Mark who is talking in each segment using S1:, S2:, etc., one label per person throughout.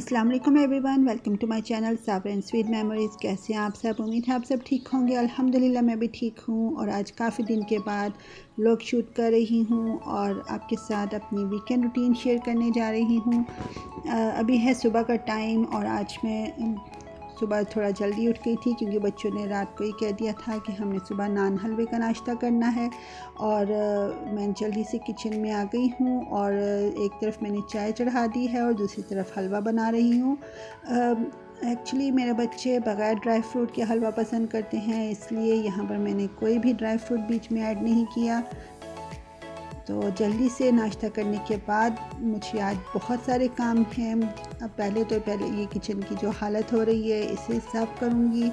S1: अस्सलाम वालेकुम everyone, welcome to my channel Sabar and sweet memories. कैसे हैं आप सब? उम्मीद है आप सब ठीक होंगे। अल्हम्दुलिल्लाह मैं भी ठीक हूँ और आज काफ़ी दिन के बाद व्लॉग शूट कर रही हूँ और आपके साथ अपनी वीकेंड रूटीन शेयर करने जा रही हूँ। अभी है सुबह का टाइम और आज मैं सुबह थोड़ा जल्दी उठ गई थी क्योंकि बच्चों ने रात को ही कह दिया था कि हमने सुबह नान हलवे का नाश्ता करना है। और मैं जल्दी से किचन में आ गई हूँ और एक तरफ मैंने चाय चढ़ा दी है और दूसरी तरफ हलवा बना रही हूँ। एक्चुअली मेरे बच्चे बग़ैर ड्राई फ्रूट के हलवा पसंद करते हैं, इसलिए यहाँ पर मैंने कोई भी ड्राई फ्रूट बीच में ऐड नहीं किया। तो जल्दी से नाश्ता करने के बाद मुझे आज बहुत सारे काम हैं। अब पहले ये किचन की जो हालत हो रही है इसे साफ़ करूँगी,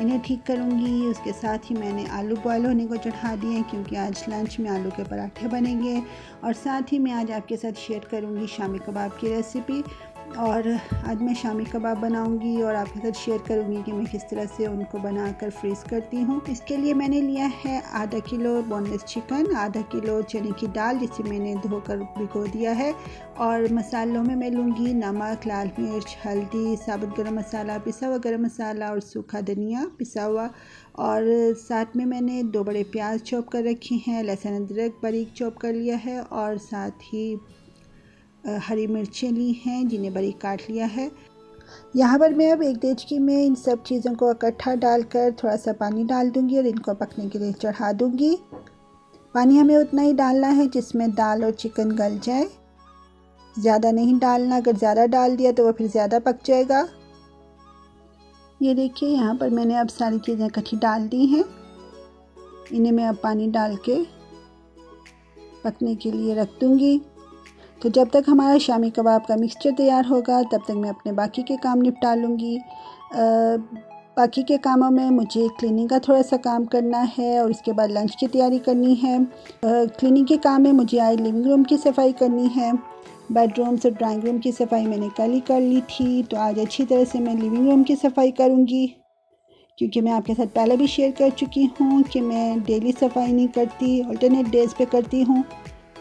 S1: इन्हें ठीक करूँगी। उसके साथ ही मैंने आलू बॉयल होने को चढ़ा दिए क्योंकि आज लंच में आलू के पराठे बनेंगे। और साथ ही मैं आज आपके साथ शेयर करूँगी शामी कबाब की रेसिपी। और आज मैं शामी कबाब बनाऊंगी और आपके साथ शेयर करूंगी कि मैं किस तरह से उनको बनाकर फ्रीज़ करती हूँ। इसके लिए मैंने लिया है आधा किलो बोनलेस चिकन, आधा किलो चने की दाल जिसे मैंने धोकर भिगो दिया है। और मसालों में मैं लूँगी नमक, लाल मिर्च, हल्दी, साबुत गरम मसाला, पिसा हुआ गरम मसाला और सूखा धनिया पिसा हुआ। और साथ में मैंने 2 बड़े प्याज चॉप कर रखे हैं, लहसुन अदरक बारीक चॉप कर लिया है और साथ ही हरी मिर्चें ली हैं जिन्हें बारीक काट लिया है। यहाँ पर मैं अब एक देचकी में इन सब चीज़ों को इकट्ठा डालकर थोड़ा सा पानी डाल दूँगी और इनको पकने के लिए चढ़ा दूँगी। पानी हमें उतना ही डालना है जिसमें दाल और चिकन गल जाए, ज़्यादा नहीं डालना। अगर ज़्यादा डाल दिया तो वो फिर ज़्यादा पक जाएगा। ये देखिए यहाँ पर मैंने अब सारी चीज़ें इकट्ठी डाल दी हैं। इन्हें मैं अब पानी डाल के पकने के लिए रख दूँगी। तो जब तक हमारा शामी कबाब का मिक्सचर तैयार होगा तब तक मैं अपने बाकी के काम निपटा लूँगी। बाकी के कामों में मुझे क्लीनिंग का थोड़ा सा काम करना है और उसके बाद लंच की तैयारी करनी है। क्लीनिंग के काम में मुझे आज लिविंग रूम की सफाई करनी है। बेडरूम्स और ड्राइंग रूम की सफाई मैंने कल ही कर ली थी, तो आज अच्छी तरह से मैं लिविंग रूम की सफाई करूँगी क्योंकि मैं आपके साथ पहले भी शेयर कर चुकी हूँ कि मैं डेली सफाई नहीं करती, अल्टरनेट डेज़ पे करती हूँ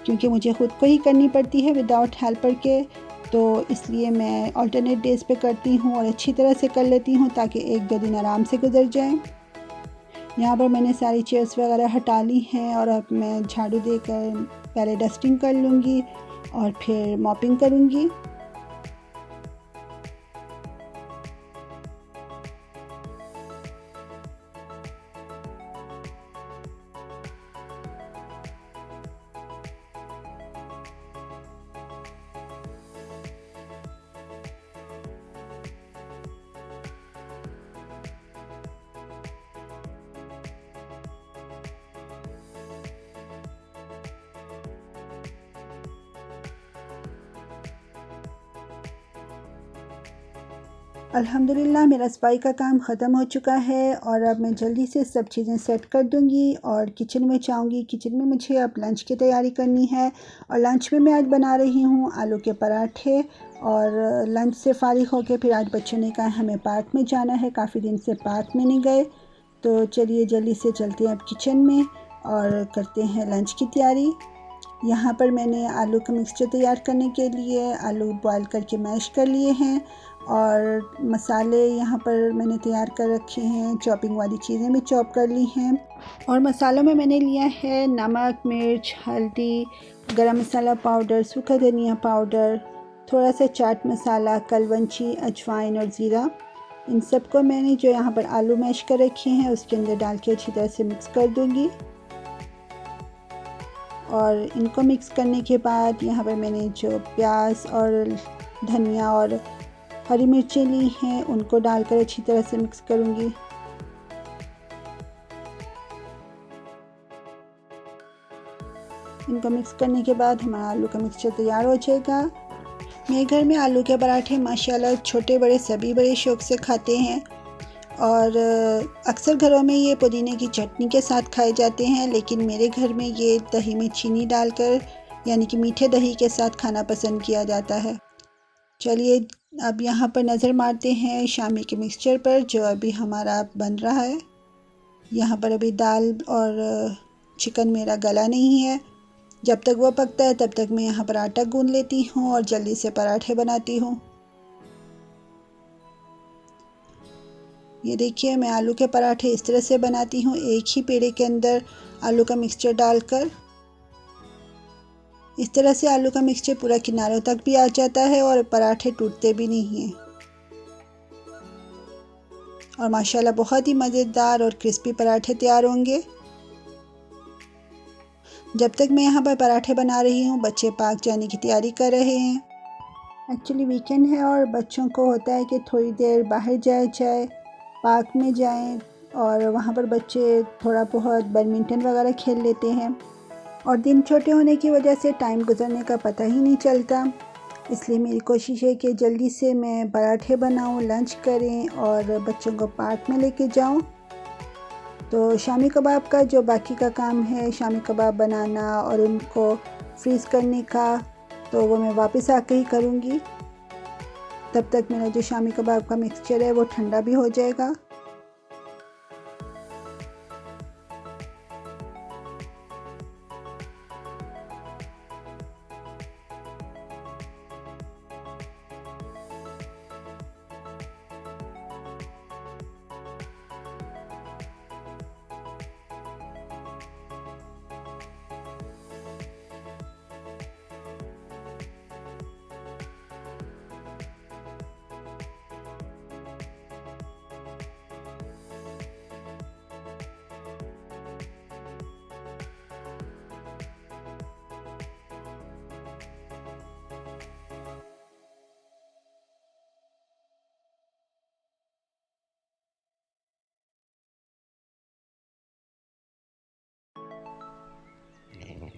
S1: क्योंकि मुझे ख़ुद को ही करनी पड़ती है विदाउट हेल्पर के। तो इसलिए मैं अल्टरनेट डेज़ पे करती हूँ और अच्छी तरह से कर लेती हूँ ताकि 1-2 दिन आराम से गुजर जाएं। यहाँ पर मैंने सारी चेयर्स वगैरह हटा ली हैं और अब मैं झाड़ू देकर पहले डस्टिंग कर लूँगी और फिर मॉपिंग करूँगी। अल्हम्दुलिल्लाह मेरा सफाई का काम ख़त्म हो चुका है और अब मैं जल्दी से सब चीज़ें सेट कर दूंगी और किचन में जाऊंगी। किचन में मुझे अब लंच की तैयारी करनी है और लंच में मैं आज बना रही हूँ आलू के पराठे। और लंच से फ़ारिग होकर फिर आज बच्चों ने कहा हमें पार्क में जाना है, काफ़ी दिन से पार्क में नहीं गए। तो चलिए जल्दी से चलते हैं अब किचन में और करते हैं लंच की तैयारी। यहाँ पर मैंने आलू का मिक्सचर तैयार करने के लिए आलू बॉयल करके मैश कर लिए हैं और मसाले यहाँ पर मैंने तैयार कर रखे हैं। चॉपिंग वाली चीज़ें भी चॉप कर ली हैं और मसालों में मैंने लिया है नमक, मिर्च, हल्दी, गरम मसाला पाउडर, सूखा धनिया पाउडर, थोड़ा सा चाट मसाला, कलवंची, अजवाइन और ज़ीरा। इन सबको मैंने जो यहाँ पर आलू मैश कर रखे हैं उसके अंदर डाल के अच्छी तरह से मिक्स कर दूँगी। और इनको मिक्स करने के बाद यहाँ पर मैंने जो प्याज और धनिया और हरी मिर्चें ली हैं उनको डालकर अच्छी तरह से मिक्स करूँगी। इनको मिक्स करने के बाद हमारा आलू का मिक्सचर तैयार हो जाएगा। मेरे घर में आलू के पराठे माशाल्लाह छोटे बड़े सभी बड़े शौक़ से खाते हैं और अक्सर घरों में ये पुदीने की चटनी के साथ खाए जाते हैं, लेकिन मेरे घर में ये दही में चीनी डालकर यानी कि मीठे दही के साथ खाना पसंद किया जाता है। चलिए अब यहाँ पर नज़र मारते हैं शामी के मिक्सचर पर जो अभी हमारा बन रहा है। यहाँ पर अभी दाल और चिकन मेरा गला नहीं है। जब तक वो पकता है तब तक मैं यहाँ पर आटा गूंद लेती हूँ और जल्दी से पराठे बनाती हूँ। ये देखिए मैं आलू के पराठे इस तरह से बनाती हूँ, एक ही पेड़े के अंदर आलू का मिक्सचर डालकर। इस तरह से आलू का मिक्सचर पूरा किनारों तक भी आ जाता है और पराठे टूटते भी नहीं हैं। और माशाल्लाह बहुत ही मज़ेदार और क्रिस्पी पराठे तैयार होंगे। जब तक मैं यहाँ पर पराठे बना रही हूँ, बच्चे पार्क जाने की तैयारी कर रहे हैं। एक्चुअली वीकेंड है और बच्चों को होता है कि थोड़ी देर बाहर जाया जाए, पार्क में जाएं और वहाँ पर बच्चे थोड़ा बहुत बैडमिंटन वगैरह खेल लेते हैं। और दिन छोटे होने की वजह से टाइम गुजरने का पता ही नहीं चलता। इसलिए मेरी कोशिश है कि जल्दी से मैं पराठे बनाऊं, लंच करें और बच्चों को पार्क में लेके जाऊं। तो शामी कबाब का जो बाकी का काम है, शामी कबाब बनाना और उनको फ्रीज़ करने का, तो वो मैं वापस आके ही करूँगी। तब तक मेरा जो शामी कबाब का मिक्सचर है वो ठंडा भी हो जाएगा।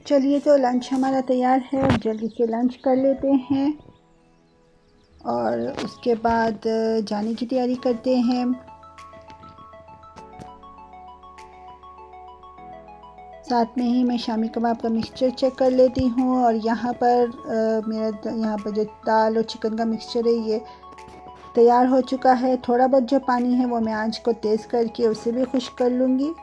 S1: चलिए तो लंच हमारा तैयार है, जल्दी से लंच कर लेते हैं और उसके बाद जाने की तैयारी करते हैं। साथ में ही मैं शामी कबाब का मिक्सचर चेक कर लेती हूँ और यहाँ पर यहाँ पर जो दाल और चिकन का मिक्सचर है ये तैयार हो चुका है। थोड़ा बहुत जो पानी है वो मैं आंच को तेज़ करके उसे भी खुश्क कर लूँगी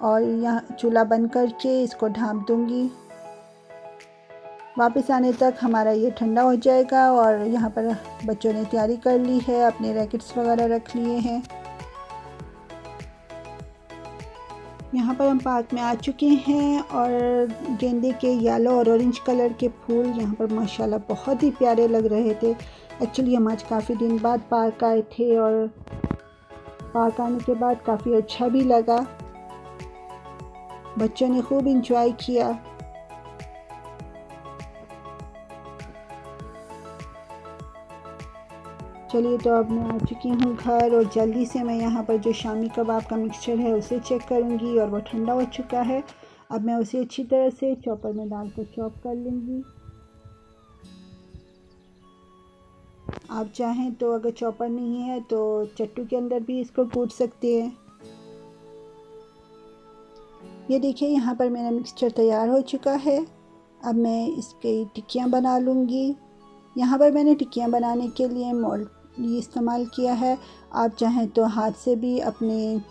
S1: और यहाँ चूल्हा बंद करके इसको ढाँप दूँगी। वापस आने तक हमारा ये ठंडा हो जाएगा और यहाँ पर बच्चों ने तैयारी कर ली है, अपने रैकेट्स वगैरह रख लिए हैं। यहाँ पर हम पार्क में आ चुके हैं और गेंदे के येलो और ऑरेंज कलर के फूल यहाँ पर माशाल्लाह बहुत ही प्यारे लग रहे थे। एक्चुअली हम आज काफ़ी दिन बाद पार्क आए थे और पार्क आने के बाद काफ़ी अच्छा भी लगा। बच्चों ने खूब इंजॉय किया। चलिए तो अब मैं आ चुकी हूँ घर और जल्दी से मैं यहाँ पर जो शामी कबाब का मिक्सचर है उसे चेक करूँगी और वो ठंडा हो चुका है। अब मैं उसे अच्छी तरह से चॉपर में डालकर चॉप कर लूँगी। आप चाहें तो अगर चॉपर नहीं है तो चट्टू के अंदर भी इसको कूट सकते हैं। ये देखिए यहाँ पर मेरा मिक्सचर तैयार हो चुका है। अब मैं इसकी टिक्कियाँ बना लूँगी। यहाँ पर मैंने टिक्कियाँ बनाने के लिए मोल्ड ये इस्तेमाल किया है। आप चाहें तो हाथ से भी अपने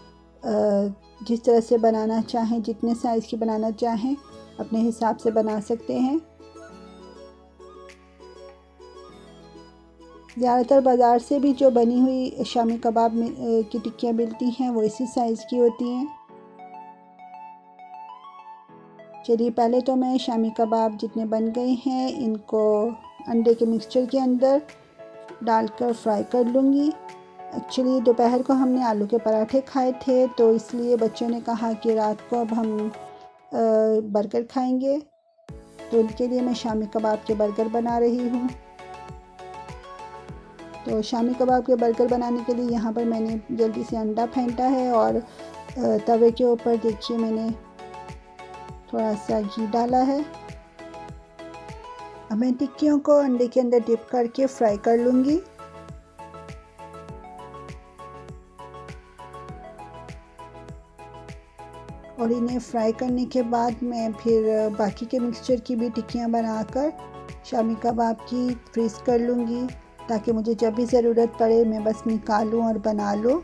S1: जिस तरह से बनाना चाहें, जितने साइज़ की बनाना चाहें अपने हिसाब से बना सकते हैं। ज़्यादातर बाज़ार से भी जो बनी हुई शामी कबाब की टिक्कियाँ मिलती हैं वो इसी साइज़ की होती हैं। चलिए पहले तो मैं शामी कबाब जितने बन गए हैं इनको अंडे के मिक्सचर के अंदर डालकर फ्राई कर लूँगी। एक्चुअली दोपहर को हमने आलू के पराठे खाए थे तो इसलिए बच्चों ने कहा कि रात को अब हम बर्गर खाएंगे, तो उनके लिए मैं शामी कबाब के बर्गर बना रही हूँ। तो शामी कबाब के बर्गर बनाने के लिए यहाँ पर मैंने जल्दी से अंडा फेंटा है और तवे के ऊपर देखिए मैंने थोड़ा सा घी डाला है। अब मैं टिक्कियों को अंडे के अंदर डिप करके फ्राई कर लूँगी। और इन्हें फ्राई करने के बाद मैं फिर बाकी के मिक्सचर की भी टिक्कियाँ बनाकर शामी कबाब की फ्रीज़ कर लूँगी ताकि मुझे जब भी ज़रूरत पड़े मैं बस निकालूँ और बना लूँ।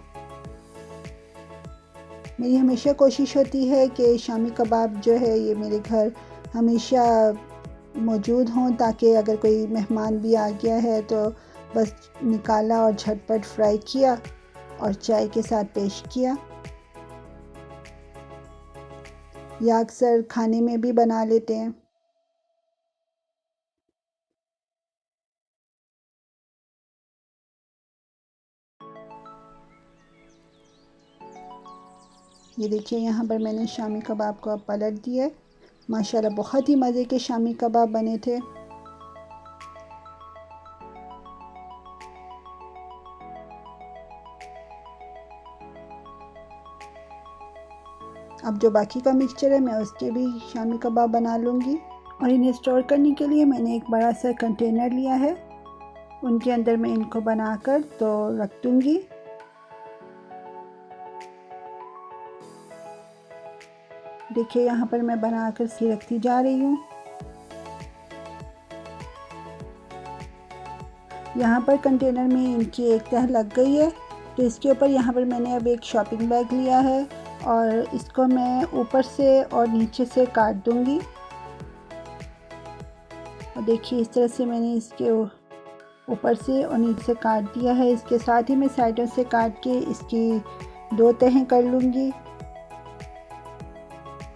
S1: मेरी हमेशा कोशिश होती है कि शामी कबाब जो है ये मेरे घर हमेशा मौजूद हों ताकि अगर कोई मेहमान भी आ गया है तो बस निकाला और झटपट फ्राई किया और चाय के साथ पेश किया, या अक्सर खाने में भी बना लेते हैं। ये देखिए यहाँ पर मैंने शामी कबाब को अब पलट दिया। माशाल्लाह बहुत ही मज़े के शामी कबाब बने थे। अब जो बाकी का मिक्सचर है मैं उसके भी शामी कबाब बना लूँगी। और इन्हें स्टोर करने के लिए मैंने एक बड़ा सा कंटेनर लिया है, उनके अंदर मैं इनको बनाकर तो रख दूँगी। देखिए यहाँ पर मैं बनाकर सी रखती जा रही हूँ। यहाँ पर कंटेनर में इनकी एक तह लग गई है, तो इसके ऊपर यहाँ पर मैंने अब एक शॉपिंग बैग लिया है और इसको मैं ऊपर से और नीचे से काट दूँगी। और देखिए इस तरह से मैंने इसके ऊपर से और नीचे से काट दिया है। इसके साथ ही मैं साइडों से काट के इसकी 2 तहें कर लूँगी।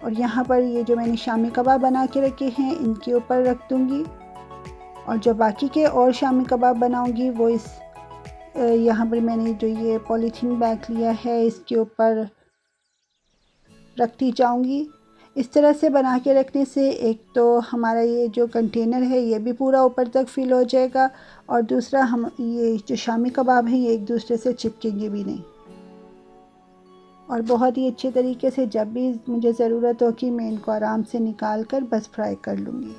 S1: और यहाँ पर ये जो मैंने शामी कबाब बना के रखे हैं इनके ऊपर रख दूँगी। और जो बाकी के और शामी कबाब बनाऊँगी वो इस यहाँ पर मैंने जो ये पॉलीथीन बैग लिया है इसके ऊपर रखती जाऊँगी। इस तरह से बना के रखने से एक तो हमारा ये जो कंटेनर है ये भी पूरा ऊपर तक फिल हो जाएगा, और दूसरा हम ये जो शामी कबाब हैं ये एक दूसरे से चिपकेंगे भी नहीं। और बहुत ही अच्छे तरीके से जब भी मुझे ज़रूरत हो कि मैं इनको आराम से निकाल कर बस फ्राई कर लूँगी।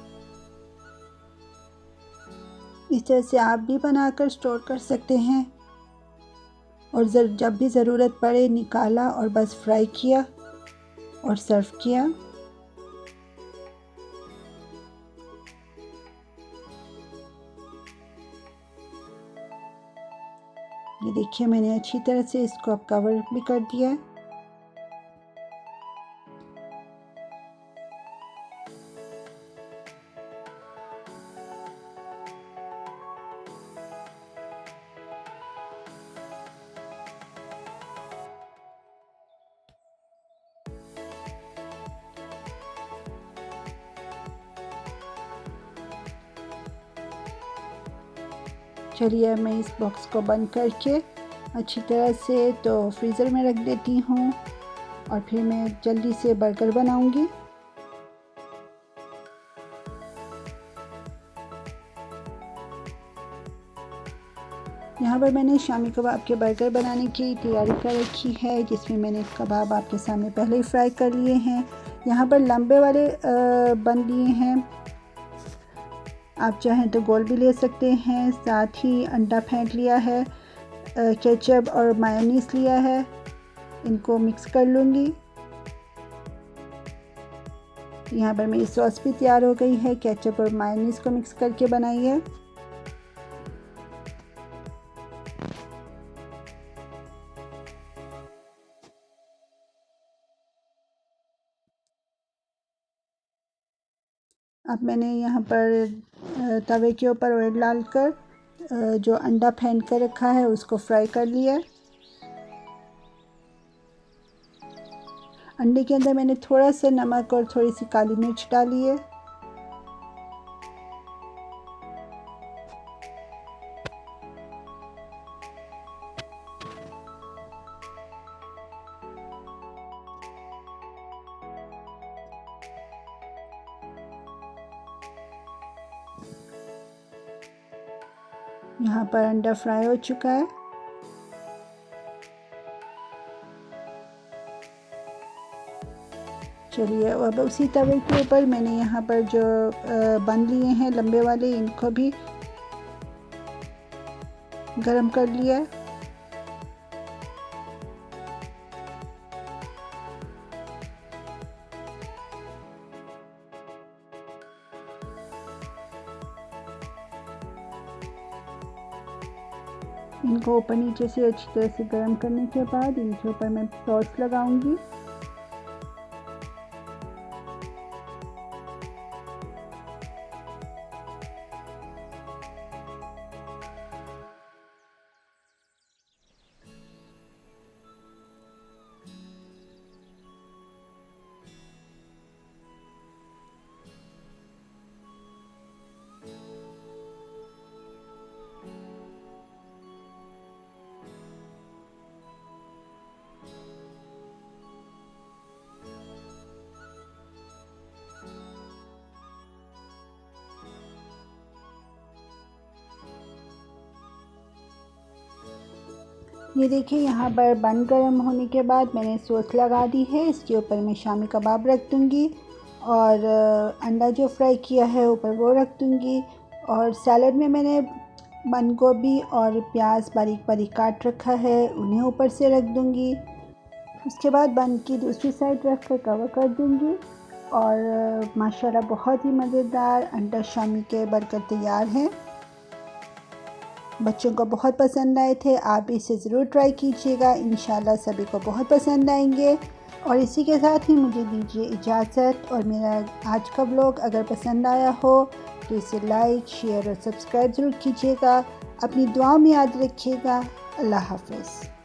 S1: इस तरह से आप भी बनाकर स्टोर कर सकते हैं, और जब भी ज़रूरत पड़े निकाला और बस फ्राई किया और सर्व किया। ये देखिए मैंने अच्छी तरह से इसको अब कवर भी कर दिया है। चलिए मैं इस बॉक्स को बंद करके अच्छी तरह से तो फ्रीज़र में रख देती हूँ, और फिर मैं जल्दी से बर्गर बनाऊँगी। यहाँ पर मैंने शामी कबाब के बर्गर बनाने की तैयारी कर रखी है, जिसमें मैंने कबाब आपके सामने पहले ही फ्राई कर लिए हैं। यहाँ पर लंबे वाले बन लिए हैं, आप चाहें तो गोल भी ले सकते हैं। साथ ही अंडा फेंट लिया है, केचप और मायोनीज लिया है, इनको मिक्स कर लूँगी। यहाँ पर मेरी सॉस भी तैयार हो गई है, केचप और मायोनीज को मिक्स करके बनाई है। अब मैंने यहाँ पर तवे के ऊपर ऑयल डालकर जो अंडा फेंट कर रखा है उसको फ्राई कर लिया है। अंडे के अंदर मैंने थोड़ा सा नमक और थोड़ी सी काली मिर्च डाली है। यहाँ पर अंडा फ्राई हो चुका है। चलिए अब उसी तवे के ऊपर मैंने यहाँ पर जो बन लिए हैं लंबे वाले, इनको भी गरम कर लिया है। इनको ऊपर नीचे से अच्छी तरह से गर्म करने के बाद इनके ऊपर मैं सॉस लगाऊंगी। ये देखिए यहाँ पर बन गर्म होने के बाद मैंने सॉस लगा दी है। इसके ऊपर मैं शामी कबाब रख दूँगी और अंडा जो फ्राई किया है ऊपर वो रख दूँगी। और सैलड में मैंने बंद गोभी और प्याज बारीक बारीक काट रखा है, उन्हें ऊपर से रख दूँगी। उसके बाद बन की दूसरी साइड रख कर कवर कर दूँगी और माशाल्लाह बहुत ही मज़ेदार अंडा शामी के बर्गर तैयार हैं। बच्चों को बहुत पसंद आए थे, आप इसे ज़रूर ट्राई कीजिएगा, इंशाल्लाह सभी को बहुत पसंद आएंगे। और इसी के साथ ही मुझे दीजिए इजाज़त। और मेरा आज का व्लॉग अगर पसंद आया हो तो इसे लाइक शेयर और सब्सक्राइब ज़रूर कीजिएगा। अपनी दुआ में याद रखिएगा। अल्लाह हाफ़िज़।